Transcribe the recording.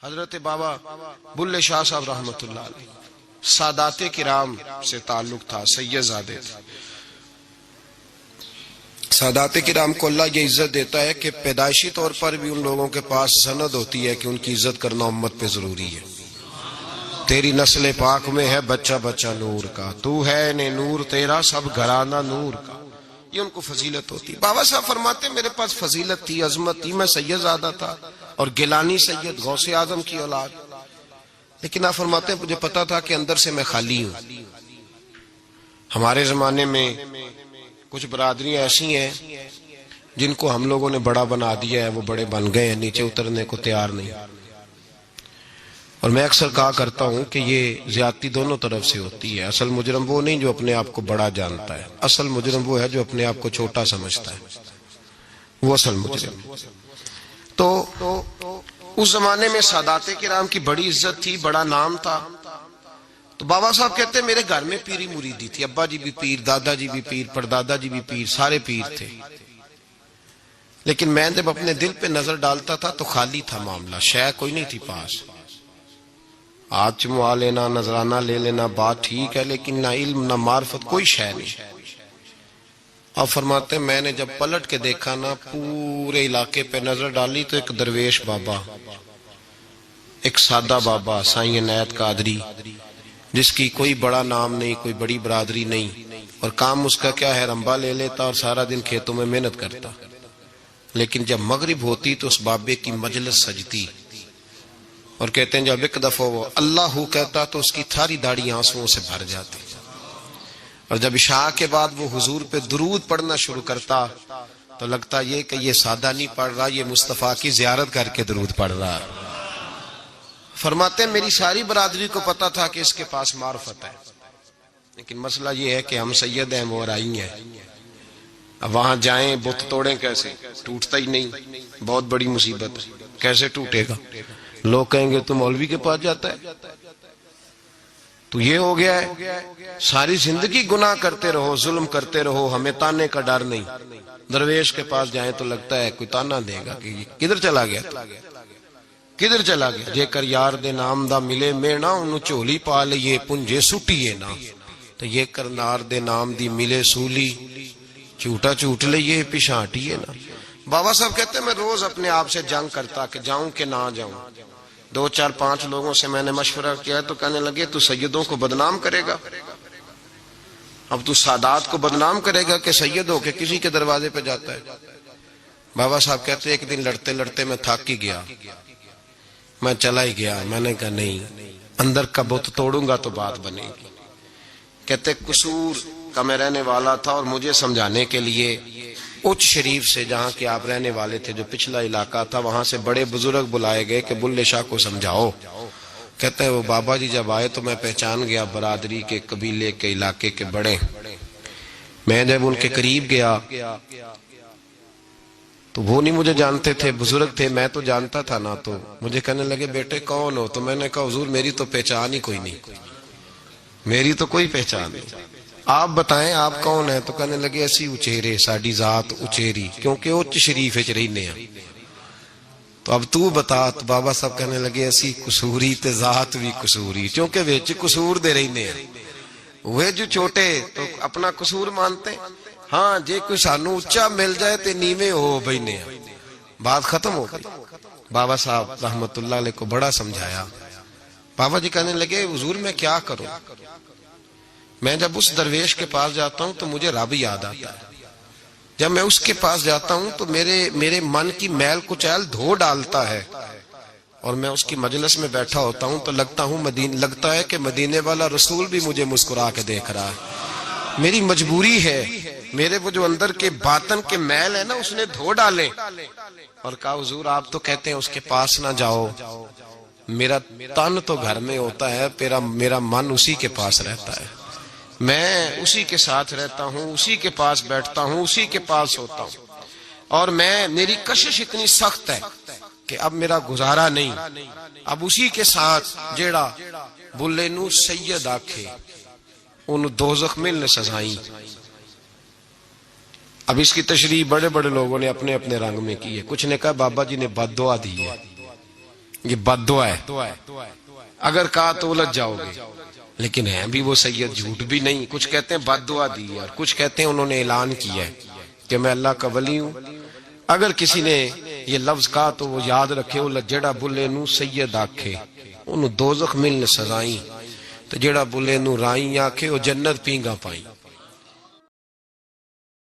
حضرت بابا بلے شاہ صاحب رحمۃ اللہ علیہ سادات کرام سے تعلق تھا، سید زادے تھے۔ سادات کرام کو اللہ یہ عزت دیتا ہے کہ پیدائشی طور پر بھی ان لوگوں کے پاس سند ہوتی ہے کہ ان کی عزت کرنا امت پہ ضروری ہے۔ تیری نسل پاک میں ہے بچہ بچہ نور کا، تو ہے نے نور تیرا سب گھرانہ نور کا، یہ ان کو فضیلت ہوتی ہے۔ بابا صاحب فرماتے ہیں میرے پاس فضیلت تھی، عظمت تھی، میں سید زادہ تھا اور گیلانی سید غوث اعظم کی اولاد، لیکن آپ فرماتے ہیں مجھے پتا تھا کہ اندر سے میں خالی ہوں۔ ہمارے زمانے میں کچھ برادریاں ایسی ہیں جن کو ہم لوگوں نے بڑا بنا دیا ہے، وہ بڑے بن گئے ہیں، نیچے اترنے کو تیار نہیں۔ اور میں اکثر کہا کرتا ہوں کہ یہ زیادتی دونوں طرف سے ہوتی ہے۔ اصل مجرم وہ نہیں جو اپنے آپ کو بڑا جانتا ہے، اصل مجرم وہ ہے جو اپنے آپ کو چھوٹا سمجھتا ہے، وہ اصل مجرم۔ تو اس زمانے میں سادات کرام کی بڑی عزت تھی، بڑا نام تھا۔ تو بابا صاحب کہتے ہیں میرے گھر میں پیری مریدی تھی، ابا جی بھی پیر، دادا جی بھی پیر، پردادا جی بھی پیر، سارے پیر تھے، لیکن میں جب اپنے دل پہ نظر ڈالتا تھا تو خالی تھا معاملہ، شے کوئی نہیں تھی پاس۔ ہاتھ چموا لینا، نذرانہ لے لینا بات ٹھیک ہے، لیکن نہ علم نہ معرفت، کوئی شے نہیں۔ اور فرماتے ہیں میں نے جب پلٹ کے دیکھا نا، پورے علاقے پہ نظر ڈالی تو ایک درویش بابا، ایک سادہ بابا سائیں عنایت قادری، جس کی کوئی بڑا نام نہیں، کوئی بڑی برادری نہیں، اور کام اس کا کیا ہے، رمبا لے لیتا اور سارا دن کھیتوں میں محنت کرتا، لیکن جب مغرب ہوتی تو اس بابے کی مجلس سجتی، اور کہتے ہیں جب ایک دفعہ وہ اللہ کہتا تو اس کی تھاری داڑھی آنسوؤں سے بھر جاتی، اور جب عشاء کے بعد وہ حضور پہ درود پڑھنا شروع کرتا تو لگتا یہ کہ یہ سادہ نہیں پڑھ رہا، یہ مصطفیٰ کی زیارت کر کے درود پڑھ رہا۔ فرماتے ہیں میری ساری برادری کو پتا تھا کہ اس کے پاس معرفت ہے، لیکن مسئلہ یہ ہے کہ ہم سید ہیں، وہ رائی ہیں، اب وہاں جائیں بت توڑیں کیسے، ٹوٹتا ہی نہیں، بہت بڑی مصیبت ہے، کیسے ٹوٹے گا؟ لوگ کہیں گے تو مولوی کے پاس جاتا ہے، تو یہ ہو گیا ہے ساری زندگی گناہ کرتے رہو، ظلم کرتے رہو، ہمیں تانے کا ڈر نہیں۔ درویش کے پاس جائیں تو لگتا ہے کوئی تانا دے گا کہ کدھر چلا گیا، کدھر چلا گیا۔ جے کر یار دے نام دا ملے مینا، انہوں چولی پا لئیے پنجے سٹیے نا، تو یہ کر نار دے نام دی ملے سولی، چوٹا چوٹ لئیے پشانٹیے نا۔ بابا صاحب کہتے ہیں میں روز اپنے آپ سے جنگ کرتا کہ جاؤں کہ نہ جاؤں۔ 2 4 5 لوگوں سے میں نے مشورہ کیا تو کہنے لگے تو سیدوں کو بدنام کرے گا، اب تو سادات کو بدنام کرے گا کہ سید ہو کے کسی کے دروازے پہ جاتا ہے۔ بابا صاحب کہتے ہیں ایک دن لڑتے لڑتے میں تھک ہی گیا، میں چلا ہی گیا، میں نے کہا نہیں، اندر کا بت توڑوں گا تو بات بنے گی۔ کہتے قصور کا میں رہنے والا تھا، اور مجھے سمجھانے کے لیے اچ شریف سے جہاں کہ آپ رہنے والے تھے، جو پچھلا علاقہ تھا، وہاں سے بڑے بزرگ بلائے گئے کہ بلے شاہ کو سمجھاؤ۔ کہتے ہیں وہ بابا جی جب آئے تو میں پہچان گیا برادری کے، قبیلے کے، علاقے کے بڑے۔ میں جب ان کے قریب گیا تو وہ نہیں مجھے جانتے تھے، بزرگ تھے، میں تو جانتا تھا نا، تو مجھے کہنے لگے بیٹے کون ہو؟ تو میں نے کہا حضور میری تو پہچان ہی کوئی نہیں، میری تو کوئی پہچان نہیں، آپ بتائیں آپ کون ہیں؟ تو کہنے لگے اسی اچیرے، ساڈی ذات اچیری، کیونکہ اچ شریف اچ رہنے ہیں۔ تو اب تو بتا، تو بابا صاحب کہنے لگے اسی قصوری تے ذات بھی قصوری، کیونکہ وچ قصور دے رہنے ہیں، وہ جو چھوٹے تو اپنا قصور مانتے ہیں۔ ہاں جے کوئی سانو اچا مل جائے تے نیویں ہو بہنے ہیں، بات ختم ہو گئی۔ بابا صاحب رحمت اللہ علیہ کو بڑا سمجھایا۔ بابا جی کہنے لگے حضور میں کیا کروں؟ میں جب اس درویش کے پاس جاتا ہوں تو مجھے رب یاد آتا ہے، جب میں اس کے پاس جاتا ہوں تو میرے من کی میل کچیل دھو ڈالتا ہے، اور میں اس کی مجلس میں بیٹھا ہوتا ہوں تو لگتا ہے کہ مدینے والا رسول بھی مجھے مسکرا کے دیکھ رہا ہے۔ میری مجبوری ہے، میرے وہ جو اندر کے باطن کے میل ہے نا اس نے دھو ڈالے، اور کہا حضور آپ تو کہتے ہیں اس کے پاس نہ جاؤ، میرا تن تو گھر میں ہوتا ہے، میرا من اسی کے پاس رہتا ہے، میں اسی کے ساتھ رہتا ہوں، اسی کے پاس بیٹھتا ہوں، اسی کے پاس ہوتا ہوں، اور میری کشش اتنی سخت ہے کہ اب میرا گزارا نہیں، اب اسی کے ساتھ جیڑا بلے نو سید آکھے انہوں دوزخ ملنے سزائیں۔ اب اس کی تشریح بڑے بڑے لوگوں نے اپنے اپنے رنگ میں کی ہے، کچھ نے کہا بابا جی نے بد دعا دی ہے، یہ بد دعا ہے، اگر کہا تو الجھ جاؤ گے، لیکن ہے بھی وہ سید، جھوٹ بھی نہیں. کچھ کہتے ہیں بد دعا دی ہے اور کچھ کہتے ہیں انہوں نے اعلان کیا ہے کہ میں اللہ کا ولی ہوں. اگر کسی نے یہ لفظ کہا تو وہ یاد رکھے وہ جڑا بلے نو سید آکھے انہوں دوزخ ملن سزائیں، تو جڑا بلے نو رائیں آکھے وہ جنت پینگا پائیں.